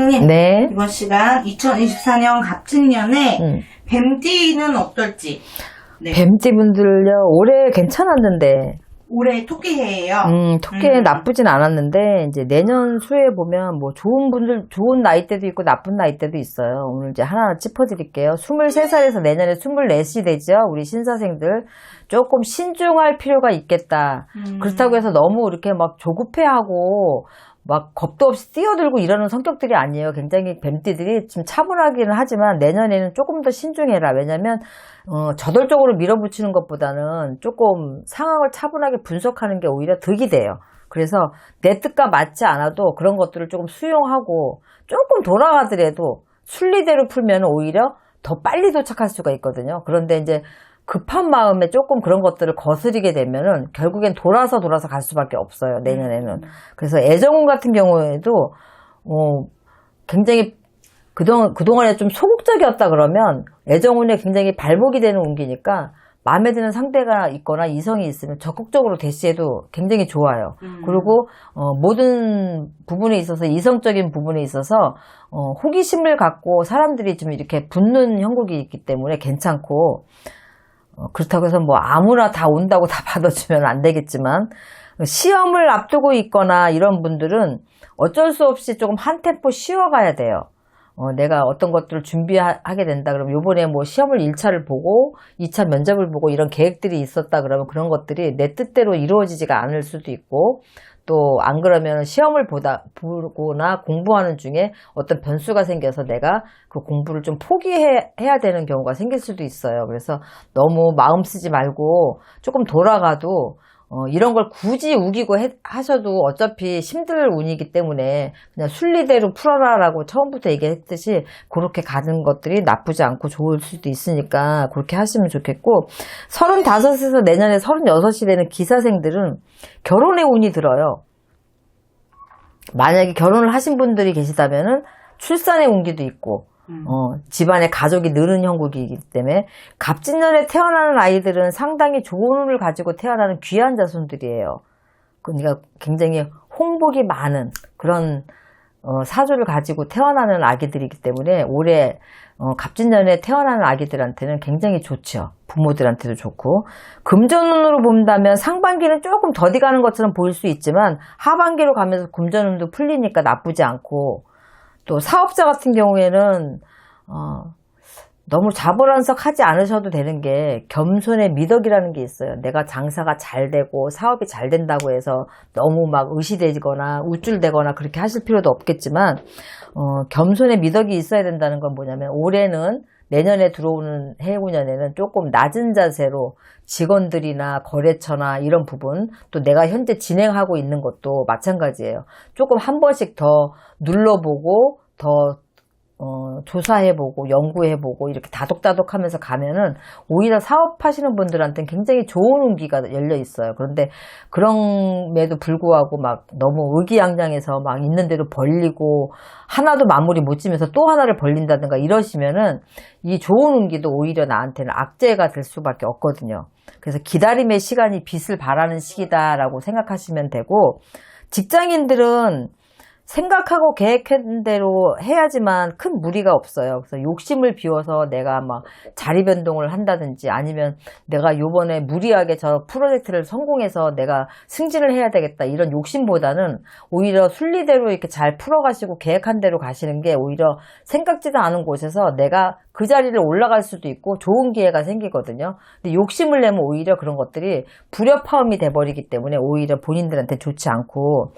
원장님, 네. 이번 시간 2024년 갑진년에 뱀띠는 어떨지. 네. 뱀띠 분들요, 올해 괜찮았는데. 올해 토끼해예요. 토끼 나쁘진 않았는데, 이제 내년 수에 보면 뭐 좋은 분들, 좋은 나이대도 있고 나쁜 나이대도 있어요. 오늘 이제 하나 짚어드릴게요. 23살에서 내년에 24이 되죠? 우리 신사생들. 조금 신중할 필요가 있겠다. 그렇다고 해서 너무 이렇게 막 조급해하고, 막 겁도 없이 뛰어들고 이러는 성격들이 아니에요. 굉장히 뱀띠들이 지금 차분하기는 하지만 내년에는 조금 더 신중해라. 왜냐면 저돌적으로 밀어붙이는 것보다는 조금 상황을 차분하게 분석하는 게 오히려 득이 돼요. 그래서 내 뜻과 맞지 않아도 그런 것들을 조금 수용하고 조금 돌아가더라도 순리대로 풀면 오히려 더 빨리 도착할 수가 있거든요. 그런데 이제 급한 마음에 조금 그런 것들을 거스르게 되면은 결국엔 돌아서 갈 수밖에 없어요, 내년에는. 그래서 애정운 같은 경우에도, 굉장히 그동안에 좀 소극적이었다 그러면 애정운에 굉장히 발목이 되는 운기니까 마음에 드는 상대가 있거나 이성이 있으면 적극적으로 대시해도 굉장히 좋아요. 그리고, 모든 부분에 있어서 이성적인 부분에 있어서, 호기심을 갖고 사람들이 좀 이렇게 붙는 형국이 있기 때문에 괜찮고, 그렇다고 해서 뭐 아무나 다 온다고 다 받아주면 안 되겠지만 시험을 앞두고 있거나 이런 분들은 어쩔 수 없이 조금 한 템포 쉬어가야 돼요. 내가 어떤 것들을 준비하게 된다 그러면 요번에 뭐 시험을 1차를 보고 2차 면접을 보고 이런 계획들이 있었다 그러면 그런 것들이 내 뜻대로 이루어지지가 않을 수도 있고 또 안 그러면 시험을 보거나 공부하는 중에 어떤 변수가 생겨서 내가 그 공부를 좀 포기해야 되는 경우가 생길 수도 있어요. 그래서 너무 마음 쓰지 말고 조금 돌아가도 이런 걸 굳이 우기고 하셔도 어차피 힘들 운이기 때문에 그냥 순리대로 풀어라라고 처음부터 얘기했듯이 그렇게 가는 것들이 나쁘지 않고 좋을 수도 있으니까 그렇게 하시면 좋겠고 35에서 내년에 36이 되는 기사생들은 결혼의 운이 들어요. 만약에 결혼을 하신 분들이 계시다면은 출산의 운기도 있고 집안에 가족이 느는 형국이기 때문에 갑진년에 태어나는 아이들은 상당히 좋은 운을 가지고 태어나는 귀한 자손들이에요. 그러니까 굉장히 홍복이 많은 그런 사주를 가지고 태어나는 아기들이기 때문에 올해 갑진년에 태어나는 아기들한테는 굉장히 좋죠. 부모들한테도 좋고 금전운으로 본다면 상반기는 조금 더디 가는 것처럼 보일 수 있지만 하반기로 가면서 금전운도 풀리니까 나쁘지 않고 또 사업자 같은 경우에는 너무 자불안석 하지 않으셔도 되는 게 겸손의 미덕이라는 게 있어요. 내가 장사가 잘 되고 사업이 잘 된다고 해서 너무 막 의시되거나 우쭐대거나 그렇게 하실 필요도 없겠지만 겸손의 미덕이 있어야 된다는 건 뭐냐면 올해는 내년에 들어오는 해운년에는 조금 낮은 자세로 직원들이나 거래처나 이런 부분 또 내가 현재 진행하고 있는 것도 마찬가지예요. 조금 한 번씩 더 눌러보고 더 조사해보고 연구해보고 이렇게 다독다독 하면서 가면은 오히려 사업하시는 분들한테는 굉장히 좋은 운기가 열려 있어요. 그런데 그럼에도 불구하고 막 너무 의기양양해서 막 있는 대로 벌리고 하나도 마무리 못 지면서 또 하나를 벌린다든가 이러시면은 이 좋은 운기도 오히려 나한테는 악재가 될 수밖에 없거든요. 그래서 기다림의 시간이 빛을 발하는 시기다라고 생각하시면 되고 직장인들은 생각하고 계획한 대로 해야지만 큰 무리가 없어요. 그래서 욕심을 비워서 내가 막 자리 변동을 한다든지 아니면 내가 요번에 무리하게 저 프로젝트를 성공해서 내가 승진을 해야 되겠다 이런 욕심보다는 오히려 순리대로 이렇게 잘 풀어가시고 계획한 대로 가시는 게 오히려 생각지도 않은 곳에서 내가 그 자리를 올라갈 수도 있고 좋은 기회가 생기거든요. 근데 욕심을 내면 오히려 그런 것들이 불협화음이 돼버리기 때문에 오히려 본인들한테 좋지 않고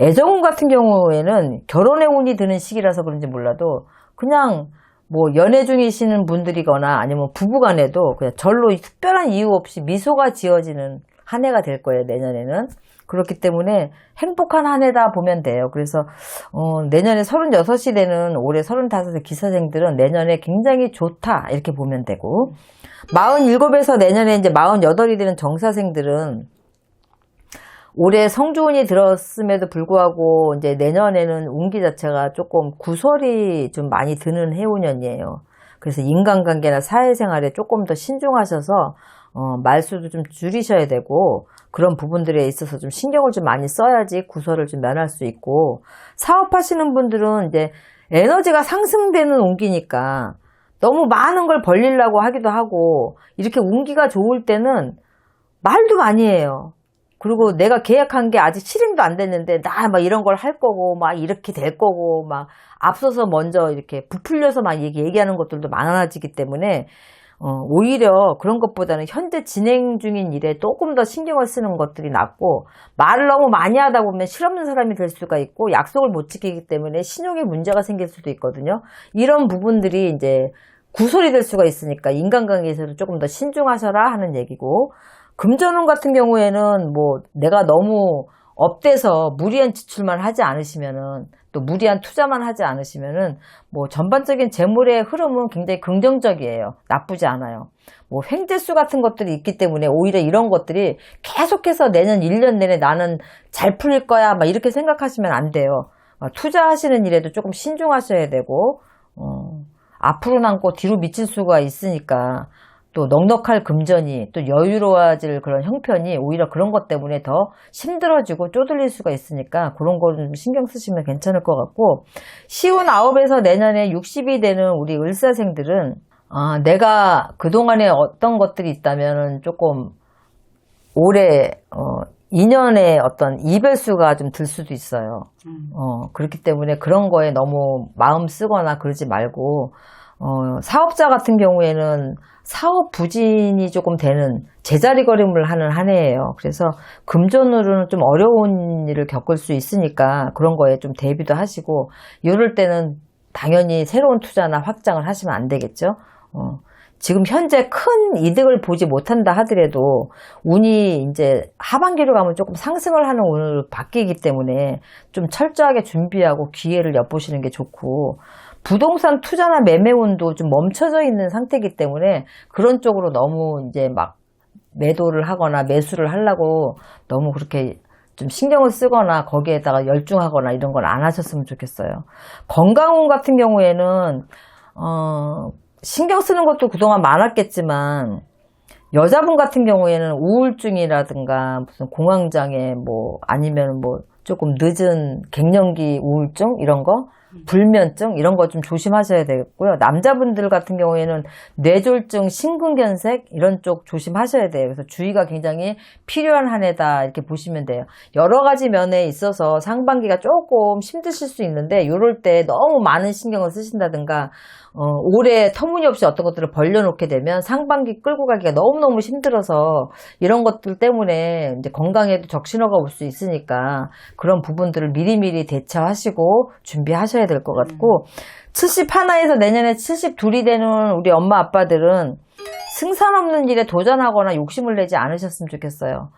애정운 같은 경우에는 결혼의 운이 드는 시기라서 그런지 몰라도 그냥 뭐 연애 중이시는 분들이거나 아니면 부부간에도 그냥 절로 특별한 이유 없이 미소가 지어지는 한 해가 될 거예요, 내년에는. 그렇기 때문에 행복한 한 해다 보면 돼요. 그래서 내년에 36이 되는 올해 35세 기사생들은 내년에 굉장히 좋다 이렇게 보면 되고 47에서 내년에 이제 48이 되는 정사생들은 올해 성주운이 들었음에도 불구하고 이제 내년에는 운기 자체가 조금 구설이 좀 많이 드는 해운년이에요. 그래서 인간관계나 사회생활에 조금 더 신중하셔서 말수도 좀 줄이셔야 되고 그런 부분들에 있어서 좀 신경을 좀 많이 써야지 구설을 좀 면할 수 있고, 사업하시는 분들은 이제 에너지가 상승되는 운기니까 너무 많은 걸 벌리려고 하기도 하고, 이렇게 운기가 좋을 때는 말도 많이 해요. 그리고 내가 계약한 게 아직 실행도 안 됐는데 나 막 이런 걸 할 거고 막 이렇게 될 거고 막 앞서서 먼저 이렇게 부풀려서 막 얘기하는 것들도 많아지기 때문에 오히려 그런 것보다는 현재 진행 중인 일에 조금 더 신경을 쓰는 것들이 낫고, 말을 너무 많이 하다 보면 실없는 사람이 될 수가 있고 약속을 못 지키기 때문에 신용에 문제가 생길 수도 있거든요. 이런 부분들이 이제 구설이 될 수가 있으니까 인간관계에서도 조금 더 신중하셔라 하는 얘기고, 금전운 같은 경우에는 뭐 내가 너무 업돼서 무리한 지출만 하지 않으시면은, 또 무리한 투자만 하지 않으시면은 뭐 전반적인 재물의 흐름은 굉장히 긍정적이에요. 나쁘지 않아요. 뭐 횡재수 같은 것들이 있기 때문에 오히려 이런 것들이 계속해서 내년 1년 내내 나는 잘 풀릴 거야 막 이렇게 생각하시면 안 돼요. 투자하시는 일에도 조금 신중하셔야 되고, 앞으로 남고 뒤로 미칠 수가 있으니까, 또 넉넉할 금전이 또 여유로워질 그런 형편이 오히려 그런 것 때문에 더 힘들어지고 쪼들릴 수가 있으니까 그런 거 좀 신경 쓰시면 괜찮을 것 같고, 시운 9에서 내년에 60이 되는 우리 을사생들은 내가 그동안에 어떤 것들이 있다면은 조금 올해 2년에 어떤 이별수가 좀 들 수도 있어요. 그렇기 때문에 그런 거에 너무 마음 쓰거나 그러지 말고, 사업자 같은 경우에는 사업 부진이 조금 되는 제자리 걸음을 하는 한 해예요. 그래서 금전으로는 좀 어려운 일을 겪을 수 있으니까 그런 거에 좀 대비도 하시고, 이럴 때는 당연히 새로운 투자나 확장을 하시면 안 되겠죠. 지금 현재 큰 이득을 보지 못한다 하더라도 운이 이제 하반기로 가면 조금 상승을 하는 운으로 바뀌기 때문에 좀 철저하게 준비하고 기회를 엿보시는 게 좋고, 부동산 투자나 매매 운도 좀 멈춰져 있는 상태이기 때문에 그런 쪽으로 너무 이제 막 매도를 하거나 매수를 하려고 너무 그렇게 좀 신경을 쓰거나 거기에다가 열중하거나 이런 걸 안 하셨으면 좋겠어요. 건강운 같은 경우에는 신경 쓰는 것도 그동안 많았겠지만, 여자분 같은 경우에는 우울증이라든가 무슨 공황장애 뭐 아니면 뭐 조금 늦은 갱년기 우울증 이런 거, 불면증 이런 거 좀 조심하셔야 되겠고요. 남자분들 같은 경우에는 뇌졸중, 심근경색 이런 쪽 조심하셔야 돼요. 그래서 주의가 굉장히 필요한 한 해다 이렇게 보시면 돼요. 여러 가지 면에 있어서 상반기가 조금 힘드실 수 있는데, 이럴 때 너무 많은 신경을 쓰신다든가 올해 터무니없이 어떤 것들을 벌려놓게 되면 상반기 끌고 가기가 너무너무 힘들어서 이런 것들 때문에 이제 건강에도 적신호가 올 수 있으니까 그런 부분들을 미리미리 대처하시고 준비하셔야 될 것 같고, 71에서 내년에 72이 되는 우리 엄마 아빠들은 승산 없는 일에 도전하거나 욕심을 내지 않으셨으면 좋겠어요.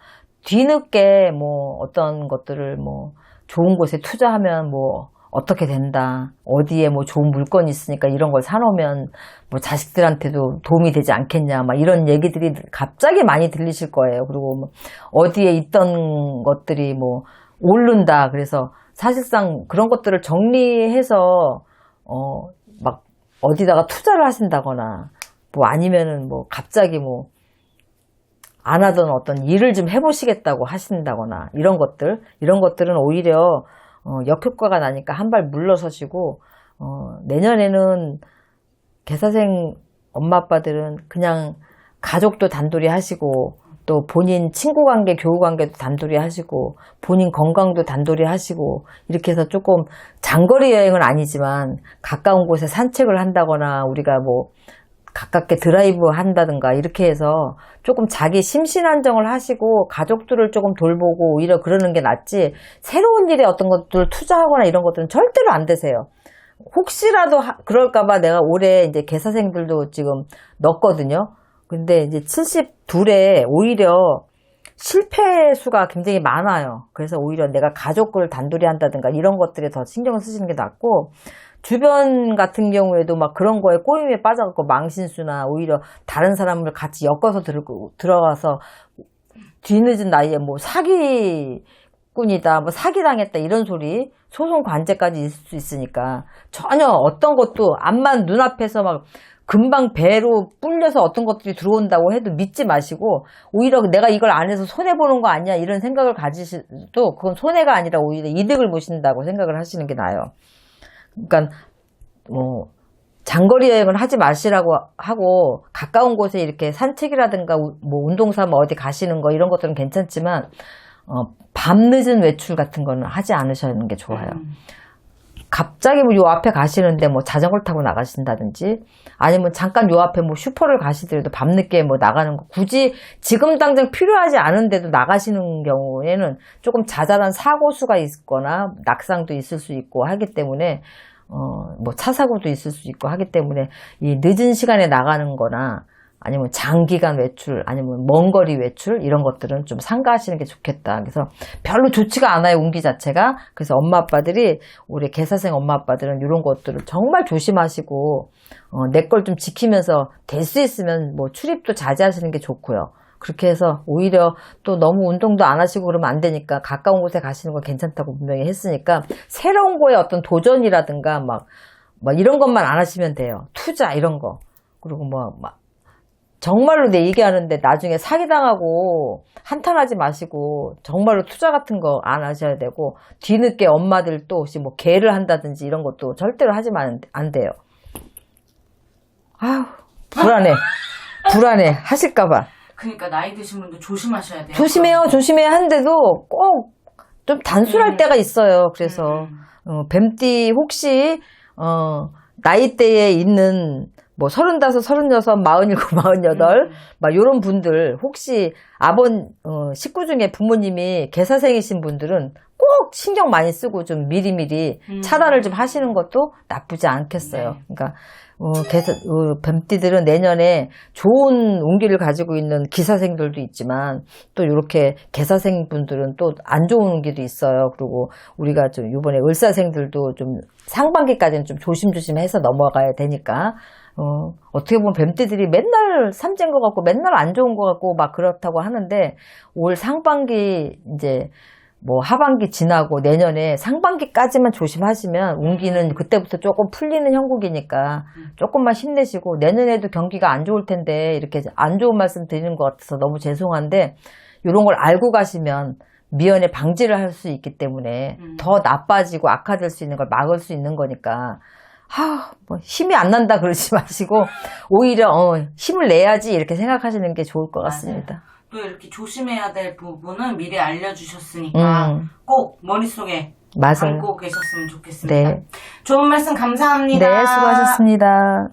뒤늦게 뭐 어떤 것들을 뭐 좋은 곳에 투자하면 뭐 어떻게 된다, 어디에 뭐 좋은 물건이 있으니까 이런 걸 사놓으면 뭐 자식들한테도 도움이 되지 않겠냐, 막 이런 얘기들이 갑자기 많이 들리실 거예요. 그리고 뭐 어디에 있던 것들이 뭐 오른다, 그래서 사실상 그런 것들을 정리해서 막 어디다가 투자를 하신다거나 뭐 아니면은 뭐 갑자기 뭐 안 하던 어떤 일을 좀 해보시겠다고 하신다거나 이런 것들은 오히려 역효과가 나니까 한 발 물러서시고, 내년에는 개사생 엄마 아빠들은 그냥 가족도 단돌이 하시고, 또 본인 친구 관계, 교우 관계도 단돌이 하시고, 본인 건강도 단돌이 하시고, 이렇게 해서 조금 장거리 여행은 아니지만 가까운 곳에 산책을 한다거나 우리가 뭐 가깝게 드라이브 한다든가 이렇게 해서 조금 자기 심신안정을 하시고 가족들을 조금 돌보고 오히려 그러는 게 낫지, 새로운 일에 어떤 것들 투자하거나 이런 것들은 절대로 안 되세요. 혹시라도 그럴까봐 내가 올해 이제 개사생들도 지금 넣었거든요. 근데 이제 72에 오히려 실패 수가 굉장히 많아요. 그래서 오히려 내가 가족을 단돌이 한다든가 이런 것들에 더 신경을 쓰시는 게 낫고, 주변 같은 경우에도 막 그런 거에 꼬임에 빠져갖고 망신수나 오히려 다른 사람을 같이 엮어서 들어가서 뒤늦은 나이에 뭐 사기꾼이다, 뭐 사기당했다 이런 소리, 소송 관제까지 있을 수 있으니까 전혀 어떤 것도 암만 눈앞에서 막 금방 배로 불려서 어떤 것들이 들어온다고 해도 믿지 마시고 오히려 내가 이걸 안 해서 손해보는 거 아니야 이런 생각을 가지셔도 그건 손해가 아니라 오히려 이득을 보신다고 생각을 하시는 게 나아요. 그러니까 뭐 장거리 여행을 하지 마시라고 하고 가까운 곳에 이렇게 산책이라든가 뭐 운동 삼아 어디 가시는 거 이런 것들은 괜찮지만 밤늦은 외출 같은 거는 하지 않으시는 게 좋아요. 갑자기 뭐 요 앞에 가시는데 뭐 자전거를 타고 나가신다든지 아니면 잠깐 요 앞에 뭐 슈퍼를 가시더라도 밤늦게 뭐 나가는 거 굳이 지금 당장 필요하지 않은데도 나가시는 경우에는 조금 자잘한 사고수가 있거나 낙상도 있을 수 있고 하기 때문에 뭐 차 사고도 있을 수 있고 하기 때문에 이 늦은 시간에 나가는 거나 아니면 장기간 외출, 아니면 먼 거리 외출 이런 것들은 좀 삼가하시는 게 좋겠다. 그래서 별로 좋지가 않아요, 운기 자체가. 그래서 엄마 아빠들이 우리 개사생 엄마 아빠들은 이런 것들을 정말 조심하시고 내 걸 좀 지키면서 될 수 있으면 뭐 출입도 자제하시는 게 좋고요. 그렇게 해서 오히려 또 너무 운동도 안 하시고 그러면 안 되니까 가까운 곳에 가시는 거 괜찮다고 분명히 했으니까 새로운 거에 어떤 도전이라든가 막 이런 것만 안 하시면 돼요. 투자 이런 거. 그리고 정말로 내 얘기하는데 나중에 사기당하고 한탄하지 마시고 정말로 투자 같은 거 안 하셔야 되고 뒤늦게 엄마들 또 혹시 뭐 개를 한다든지 이런 것도 절대로 하시면 안 돼요. 아휴 불안해 하실까봐. 그러니까 나이 드신 분도 조심하셔야 돼요. 조심해야 하는데도 꼭 좀 단순할 때가 있어요. 그래서 뱀띠 혹시 나이대에 있는 뭐 35, 36, 47, 48 막 요런 분들 혹시 식구 중에 부모님이 개사생이신 분들은 꼭 신경 많이 쓰고 좀 미리미리 차단을 좀 하시는 것도 나쁘지 않겠어요. 네. 그러니까 뱀띠들은 내년에 좋은 운기를 가지고 있는 기사생들도 있지만 또 이렇게 개사생 분들은 또 안 좋은 운기도 있어요. 그리고 우리가 좀 이번에 을사생들도 좀 상반기까지는 좀 조심조심해서 넘어가야 되니까 어떻게 보면 뱀띠들이 맨날 삼재인 것 같고 맨날 안 좋은 것 같고 막 그렇다고 하는데 올 상반기 이제 뭐 하반기 지나고 내년에 상반기까지만 조심하시면 운기는 그때부터 조금 풀리는 형국이니까 조금만 힘내시고 내년에도 경기가 안 좋을 텐데 이렇게 안 좋은 말씀 드리는 것 같아서 너무 죄송한데 이런 걸 알고 가시면 미연에 방지를 할 수 있기 때문에 더 나빠지고 악화될 수 있는 걸 막을 수 있는 거니까 뭐 힘이 안 난다 그러지 마시고 오히려 힘을 내야지 이렇게 생각하시는 게 좋을 것 같습니다. 맞아요. 또 이렇게 조심해야 될 부분은 미리 알려주셨으니까 꼭 머릿속에 맞아요. 담고 계셨으면 좋겠습니다. 네. 좋은 말씀 감사합니다. 네, 수고하셨습니다.